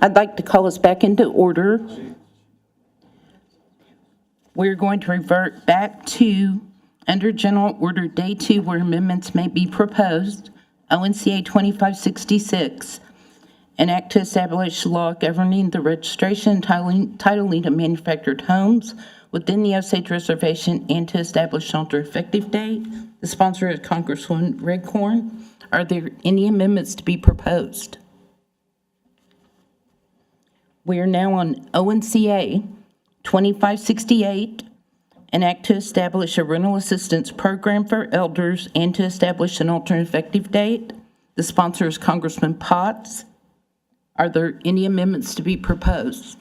I'd like to call us back into order. We're going to revert back to under General Order Day 2 where amendments may be proposed, ONCA 2566, an act to establish law governing the registration and titling of manufactured homes within the Osage Reservation and to establish an alternate effective date. The sponsor is Congresswoman Redcorn. Are there any amendments to be proposed? We are now on ONCA 2568, an act to establish a rental assistance program for elders and to establish an alternate effective date. The sponsor is Congressman Potts. Are there any amendments to be proposed?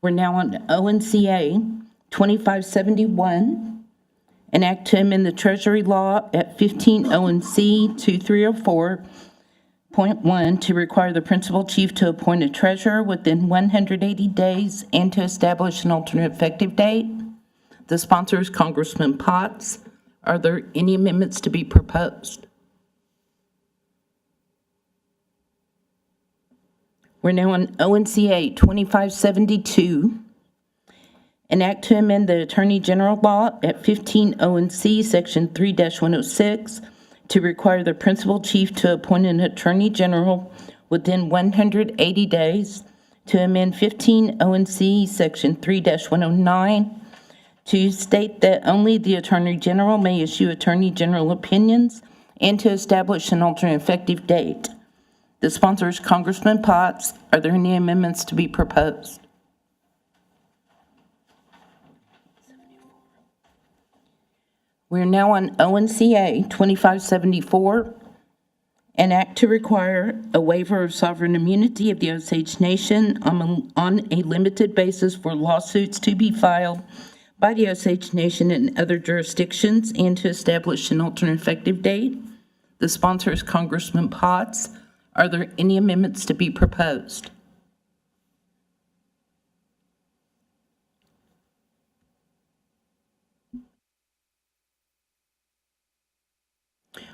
We're now on ONCA 2571, an act to amend the Treasury law at 15 ONC 2304.1 to require the principal chief to appoint a treasurer within 180 days and to establish an alternate effective date. The sponsor is Congressman Potts. Are there any amendments to be proposed? We're now on ONCA 2572, an act to amend the Attorney General law at 15 ONC Section 3-106 to require the principal chief to appoint an Attorney General within 180 days, to amend 15 ONC Section 3-109 to state that only the Attorney General may issue Attorney General opinions, and to establish an alternate effective date. The sponsor is Congressman Potts. Are there any amendments to be proposed? We're now on ONCA 2574, an act to require a waiver of sovereign immunity of the Osage Nation on a limited basis for lawsuits to be filed by the Osage Nation and other jurisdictions, and to establish an alternate effective date. The sponsor is Congressman Potts. Are there any amendments to be proposed?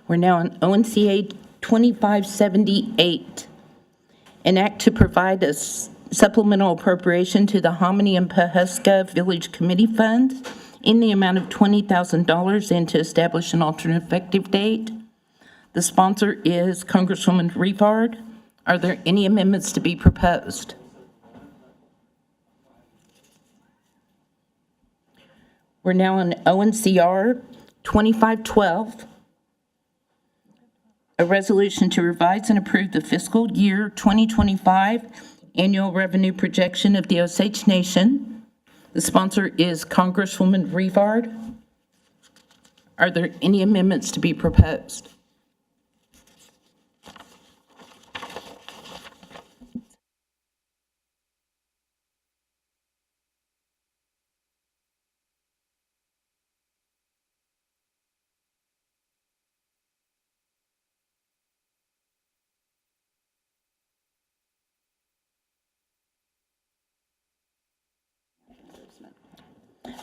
We're now on ONCA 2578, an act to provide a supplemental appropriation to the Hominy and Pawhuska Village Committee Fund in the amount of $20,000 and to establish an alternate effective date. The sponsor is Congresswoman Rivard. Are there any amendments to be proposed? We're now on ONCR 2512, a resolution to revise and approve the fiscal year 2025 annual revenue projection of the Osage Nation. The sponsor is Congresswoman Rivard. Are there any amendments to be proposed?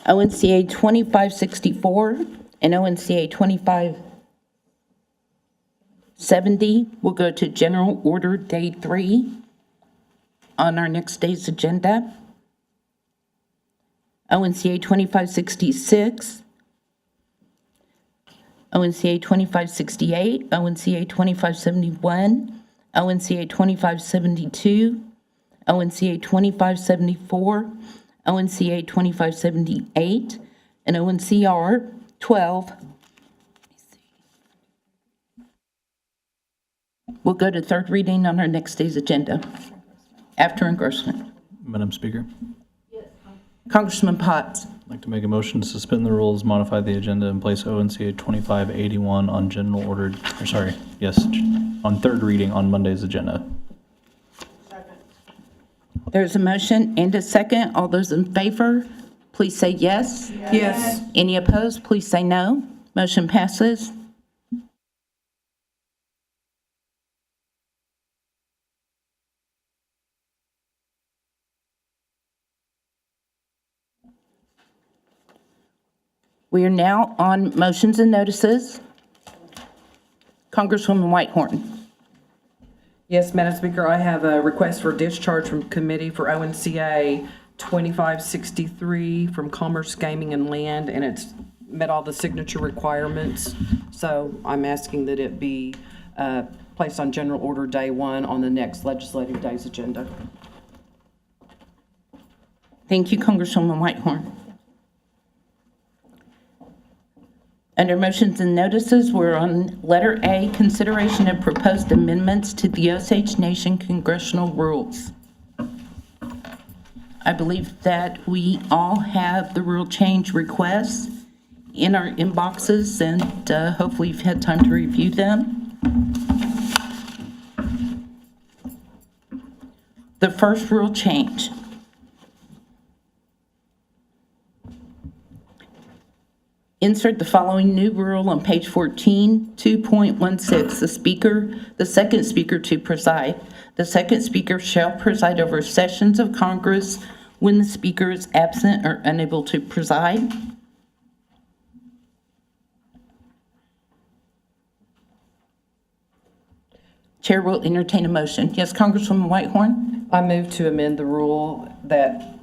ONCA 2564 and ONCA 2570 will go to General Order Day 3 on our next day's agenda. ONCA 2566, ONCA 2568, ONCA 2571, ONCA 2572, ONCA 2574, ONCA 2578, and ONCR 12. We'll go to third reading on our next day's agenda after engrossment. Madam Speaker, Congressman Potts. I'd like to make a motion to suspend the rules, modify the agenda, and place ONCA 2581 on general order, on third reading on Monday's agenda. There's a motion and a second. All those in favor, please say yes. Yes. Any opposed, please say no. Motion passes. We are now on motions and notices. Congresswoman Whitehorn. Yes, Madam Speaker, I have a request for discharge from committee for ONCA 2563 from Commerce, Gaming, and Land, and it's met all the signature requirements. So I'm asking that it be placed on general order day 1 on the next legislative day's agenda. Thank you, Congresswoman Whitehorn. Under motions and notices, we're on letter A, consideration of proposed amendments to the Osage Nation congressional rules. I believe that we all have the rule change requests in our inboxes, and hopefully you've had time to review them. The first rule change. Insert the following new rule on page 14, 2.16. The second speaker to preside. The second speaker shall preside over sessions of Congress when the speaker is absent or unable to preside. Chair will entertain a motion. Yes, Congresswoman Whitehorn? I move to amend the rule that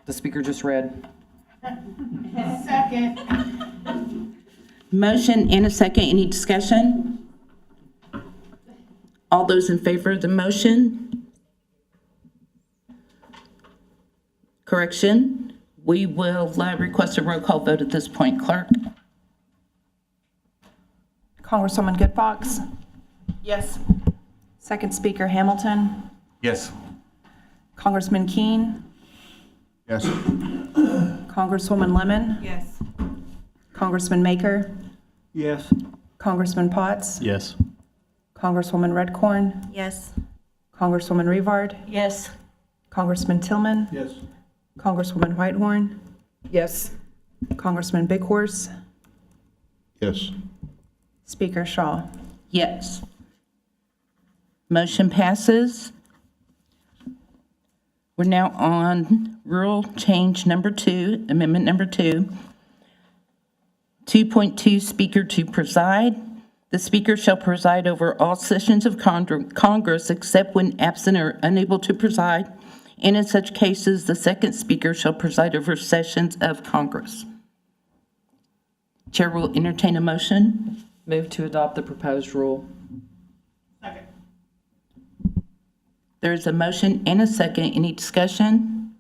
the speaker just read. Second. Motion and a second. Any discussion? All those in favor of the motion? Correction. We will request a roll call vote at this point. Clerk? Congresswoman Good Fox. Yes. Second Speaker Hamilton. Yes. Congressman Keene. Yes. Congresswoman Lemon. Yes. Congressman Maker. Yes. Congressman Potts. Yes. Congresswoman Redcorn. Yes. Congresswoman Revard. Yes. Congressman Tillman. Yes. Congresswoman Whitehorn. Yes. Congressman Bighorse. Yes. Speaker Shaw. Yes. Motion passes. We're now on rule change number 2, amendment number 2. 2.2, speaker to preside. The speaker shall preside over all sessions of Congress except when absent or unable to preside, and in such cases, the second speaker shall preside over sessions of Congress. Chair will entertain a motion. Move to adopt the proposed rule. Second. There is a motion and a second. Any discussion?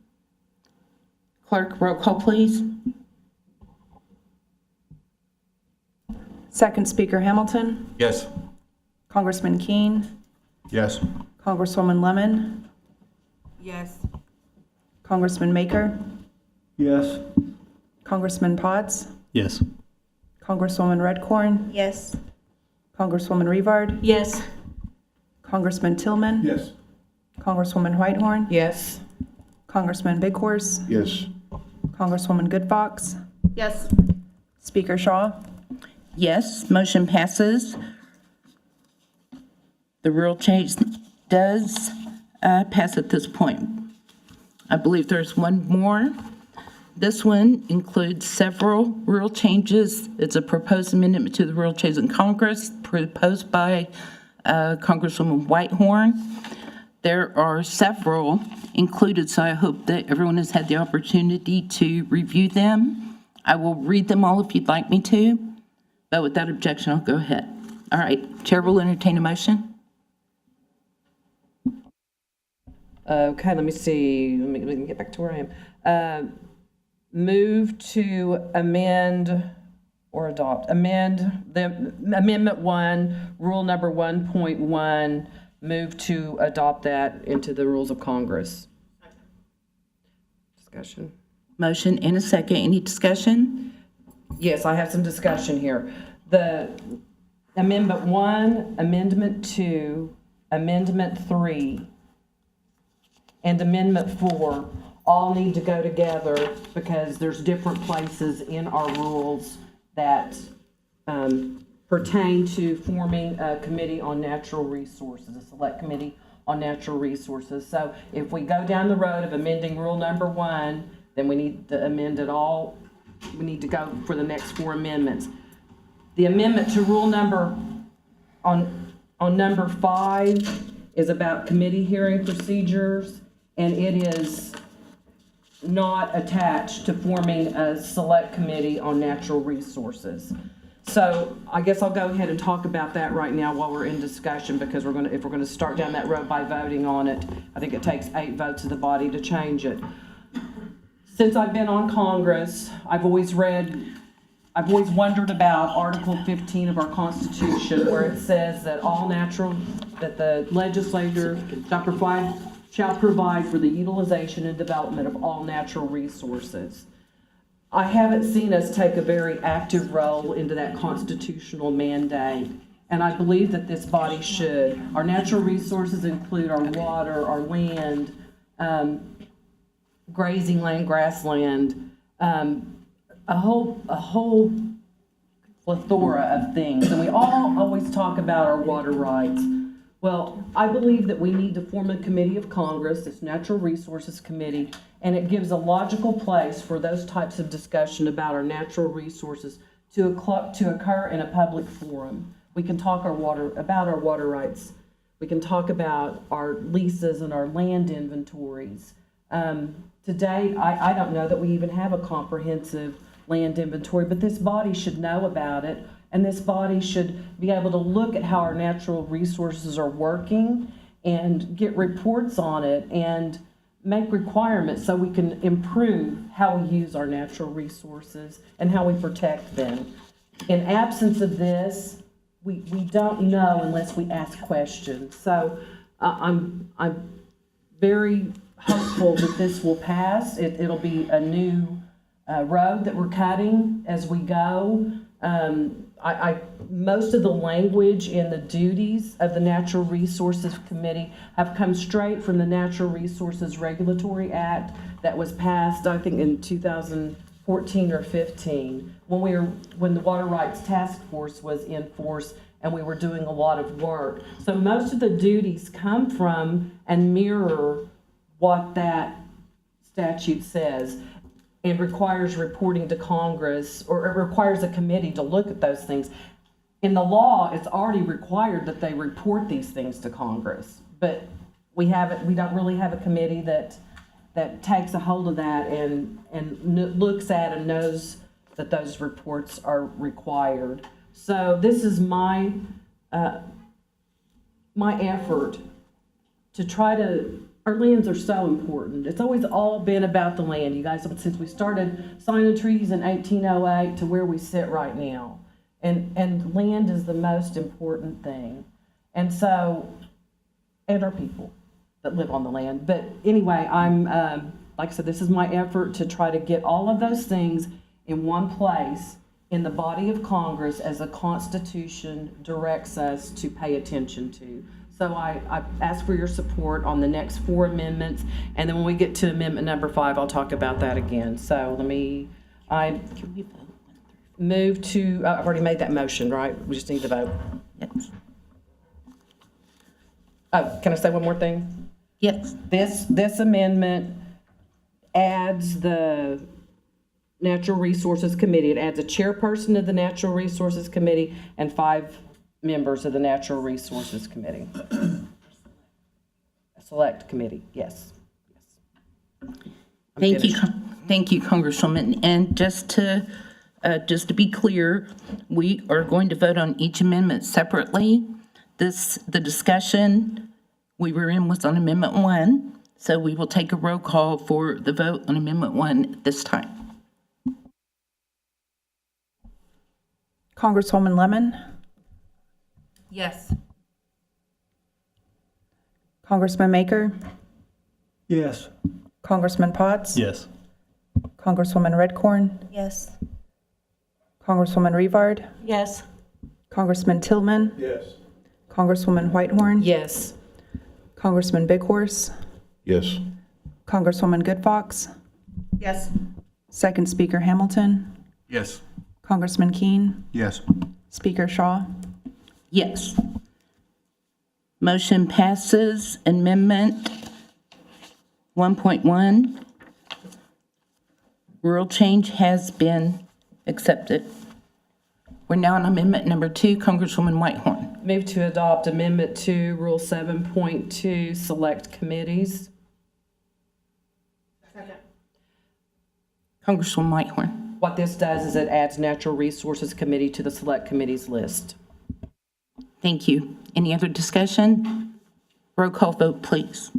Clerk, roll call, please. Second Speaker Hamilton. Yes. Congressman Keene. Yes. Congresswoman Lemon. Yes. Congressman Maker. Yes. Congressman Potts. Yes. Congresswoman Redcorn. Yes. Congresswoman Revard. Yes. Congressman Tillman. Yes. Congresswoman Whitehorn. Yes. Congressman Bighorse. Yes. Congresswoman Good Fox. Yes. Speaker Shaw. Yes, motion passes. The rule change does pass at this point. I believe there's one more. This one includes several rule changes. It's a proposed amendment to the rule change in Congress proposed by Congresswoman Whitehorn. There are several included, so I hope that everyone has had the opportunity to review them. I will read them all if you'd like me to, but without objection, I'll go ahead. All right, Chair will entertain a motion. Okay, let me see. Let me get back to where I am. Move to amend or adopt. Amend the Amendment 1, Rule Number 1.1. Move to adopt that into the rules of Congress. Discussion. Motion and a second. Any discussion? Yes, I have some discussion here. The Amendment 1, Amendment 2, Amendment 3, and Amendment 4 all need to go together because there's different places in our rules that pertain to forming a committee on natural resources, a select committee on natural resources. So if we go down the road of amending Rule Number 1, then we need to amend it all. We need to go for the next 4 amendments. The amendment to Rule Number On number 5 is about committee hearing procedures, and it is not attached to forming a select committee on natural resources. So I guess I'll go ahead and talk about that right now while we're in discussion, because if we're gonna start down that road by voting on it, I think it takes 8 votes of the body to change it. Since I've been on Congress, I've always wondered about Article 15 of our Constitution, where it says that that the legislature shall provide for the utilization and development of all natural resources. I haven't seen us take a very active role into that constitutional mandate, and I believe that this body should. Our natural resources include our water, our land, grazing land, grassland, a whole plethora of things. And we all always talk about our water rights. Well, I believe that we need to form a committee of Congress, this Natural Resources Committee, and it gives a logical place for those types of discussion about our natural resources to occur in a public forum. We can talk about our water rights. We can talk about our leases and our land inventories. Today, I don't know that we even have a comprehensive land inventory, but this body should know about it, and this body should be able to look at how our natural resources are working and get reports on it and make requirements so we can improve how we use our natural resources and how we protect them. In absence of this, we don't know unless we ask questions. So I'm very hopeful that this will pass. It'll be a new road that we're cutting as we go. Most of the language in the duties of the Natural Resources Committee have come straight from the Natural Resources Regulatory Act that was passed, I think, in 2014 or 15, when the Water Rights Task Force was in force and we were doing a lot of work. So most of the duties come from and mirror what that statute says. It requires reporting to Congress, or it requires a committee to look at those things. In the law, it's already required that they report these things to Congress, but we don't really have a committee that takes a hold of that and looks at and knows that those reports are required. So this is my effort to try to. Our lands are so important. It's always all been about the land, you guys, since we started signing treaties in 1808 to where we sit right now. And land is the most important thing. And so, and our people that live on the land. But anyway, I'm, like I said, this is my effort to try to get all of those things in one place in the body of Congress as the Constitution directs us to pay attention to. So I ask for your support on the next 4 amendments, and then when we get to amendment number 5, I'll talk about that again. So I move to, I've already made that motion, right? We just need to vote. Yes. Oh, can I say one more thing? Yes. This amendment adds the Natural Resources Committee. It adds a chairperson of the Natural Resources Committee and 5 members of the Natural Resources Committee. A select committee, yes. Thank you, Congresswoman. And just to be clear, we are going to vote on each amendment separately. The discussion we were in was on Amendment 1, so we will take a roll call for the vote on Amendment 1 at this time. Congresswoman Lemon, Yes. Congressman Maker, Yes. Congressman Potts, Yes. Congresswoman Redcorn, Yes. Congresswoman Revard, Yes. Congressman Tillman, Yes. Congresswoman Whitehorn, Yes. Congressman Bighorse, Yes. Congresswoman Goodfox, Yes. Second Speaker Hamilton, Yes. Congressman Keene, Yes. Speaker Shaw. Yes. Motion passes. Amendment 1.1, rural change has been accepted. We're now on Amendment number 2, Congresswoman Whitehorn. Move to adopt Amendment 2, Rule 7.2, Select Committees. Congresswoman Whitehorn. What this does is it adds Natural Resources Committee to the Select Committees list. Thank you. Any other discussion? Roll call vote, please.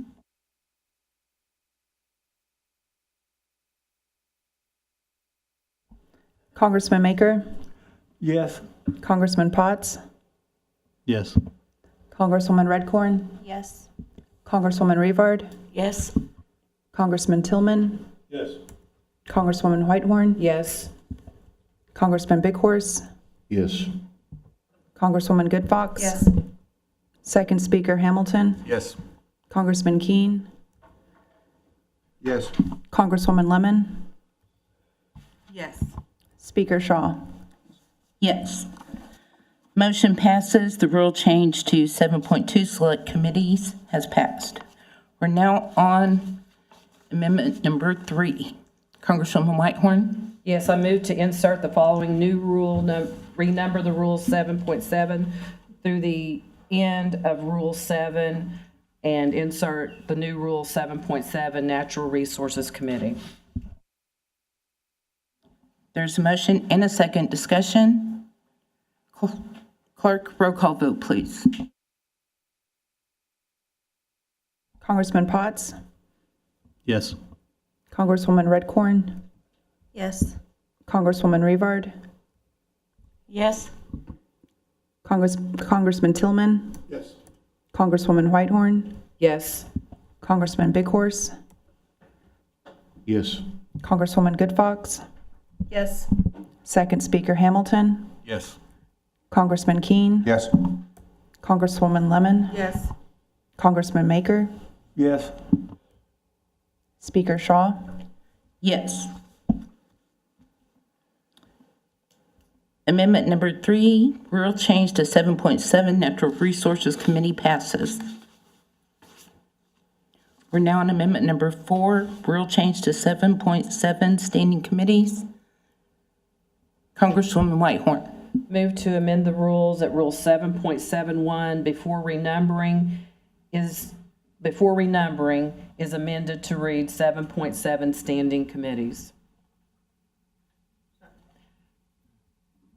Congressman Maker, Yes. Congressman Potts, Yes. Congresswoman Redcorn, Yes. Congresswoman Revard, Yes. Congressman Tillman, Yes. Congresswoman Whitehorn, Yes. Congressman Big Horse, Yes. Congresswoman Good Fox. Yes. Second Speaker Hamilton, Yes. Congressman Keen, Yes. Congresswoman Lemon, Yes. Speaker Shaw. Yes. Motion passes. The rule change to 7.2 Select Committees has passed. We're now on Amendment number 3. Congresswoman Whitehorn. Yes, I move to insert the following new rule, renumber the Rule 7.7 through the end of Rule 7, and insert the new Rule 7.7, Natural Resources Committee. There's a motion and a second. Discussion. Clerk, roll call vote, please. Congressman Potts, Yes. Congresswoman Redcorn, Yes. Congresswoman Revard, Yes. Congressman Tillman, Yes. Congresswoman Whitehorn, Yes. Congressman Big Horse, Yes. Congresswoman Good Fox, Yes. Second Speaker Hamilton, Yes. Congressman Keen, Yes. Congresswoman Lemon, Yes. Congressman Maker, Yes. Speaker Shaw. Yes. Amendment number 3, rule change to 7.7 Natural Resources Committee passes. We're now on amendment number 4, rule change to 7.7 Standing Committees. Congresswoman Whitehorn. Move to amend the rules at Rule 7.71 before renumbering is amended to read 7.7 Standing Committees.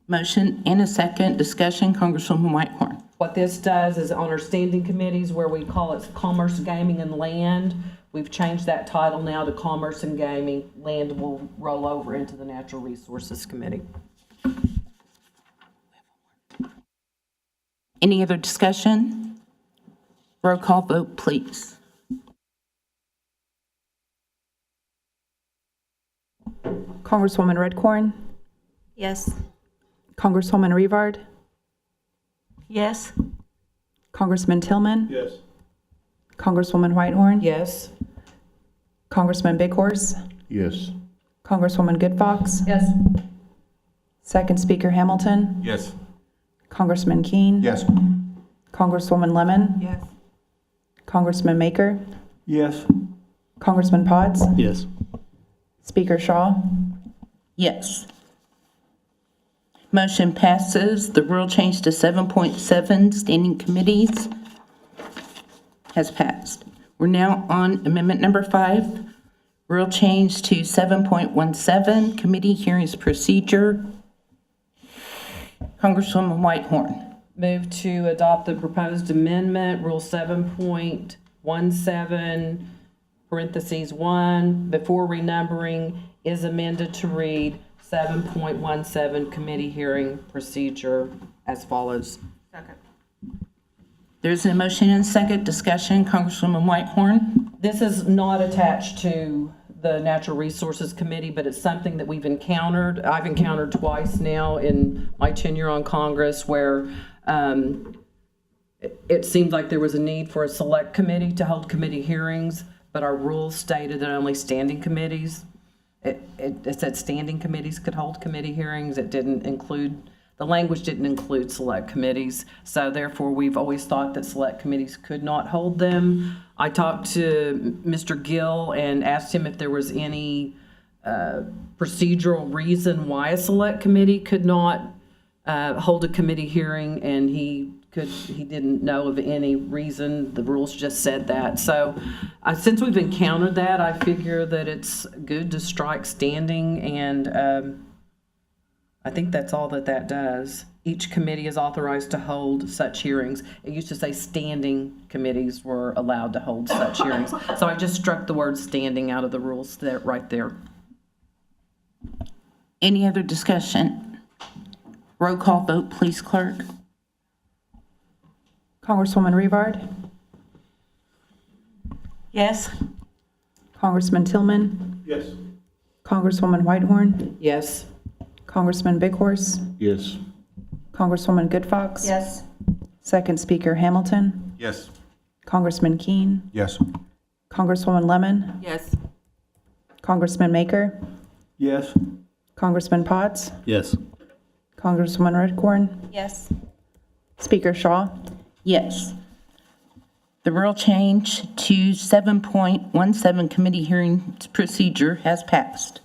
Motion and a second. Discussion. Congresswoman Whitehorn. What this does is on our standing committees where we call it Commerce, Gaming, and Land, we've changed that title now to Commerce and Gaming. Land will roll over into the Natural Resources Committee. Any other discussion? Roll call vote, please. Congresswoman Redcorn, Yes. Congresswoman Revard, Yes. Congressman Tillman, Yes. Congresswoman Whitehorn, Yes? Congressman Big Horse, Yes. Congresswoman Good Fox, Yes. Second Speaker Hamilton, Yes. Congressman Keen, Yes. Congresswoman Lemon, Yes. Congressman Maker, Yes. Congressman Potts, Yes. Speaker Shaw. Yes. Motion passes. The rule change to 7.7 Standing Committees has passed. We're now on amendment number 5, rule change to 7.17 Committee Hearings Procedure. Congresswoman Whitehorn. Move to adopt the proposed amendment, Rule 7.17, parentheses 1, before renumbering is amended to read 7.17 Committee Hearing Procedure as follows. Second. There's a motion and a second. Discussion. Congresswoman Whitehorn. This is not attached to the Natural Resources Committee, but it's something that we've encountered. I've encountered twice now in my tenure on Congress where it seemed like there was a need for a select committee to hold committee hearings, but our rules stated that only standing committees, it said standing committees could hold committee hearings. It didn't include, the language didn't include select committees. So therefore, we've always thought that select committees could not hold them. I talked to Mr. Gill and asked him if there was any procedural reason why a select committee could not hold a committee hearing, and he he didn't know of any reason. The rules just said that. So since we've encountered that, I figure that it's good to strike standing, and I think that's all that does. Each committee is authorized to hold such hearings. It used to say standing committees were allowed to hold such hearings. So I just struck the word standing out of the rules there, right there. Any other discussion? Roll call vote, please, clerk. Congresswoman Revard, Yes. Congressman Tillman, Yes. Congresswoman Whitehorn, Yes. Congressman Bighorse, Yes. Congresswoman Goodfox. Yes. Second Speaker Hamilton, Yes. Congressman Keene, Yes. Congresswoman Lemon, Yes. Congressman Maker, Yes. Congressman Potts, Yes. Congresswoman Redcorn, Yes. Speaker Shaw. Yes. The rule change to 7.17 committee hearings procedure has passed.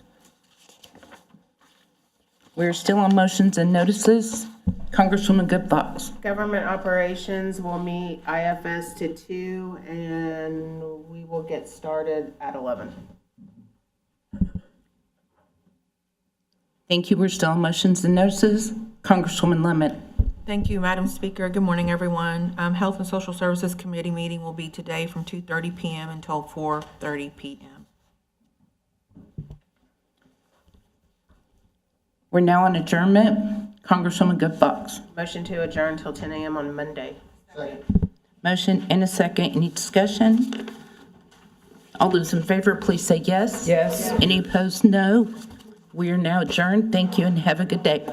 We're still on motions and notices. Congresswoman Goodfox. Government operations will meet IFS to 2, and we will get started at 11. Thank you. We're still on motions and notices. Congresswoman Lemon. Thank you, Madam Speaker. Good morning, everyone. Health and Social Services Committee meeting will be today from 2:30 p.m. until 4:30 p.m. We're now on adjournment. Congresswoman Goodfox. Motion to adjourn till 10 a.m. on Monday. Motion and a second. Any discussion? All those in favor, please say yes. Yes. Any opposed, no. We are now adjourned. Thank you and have a good day.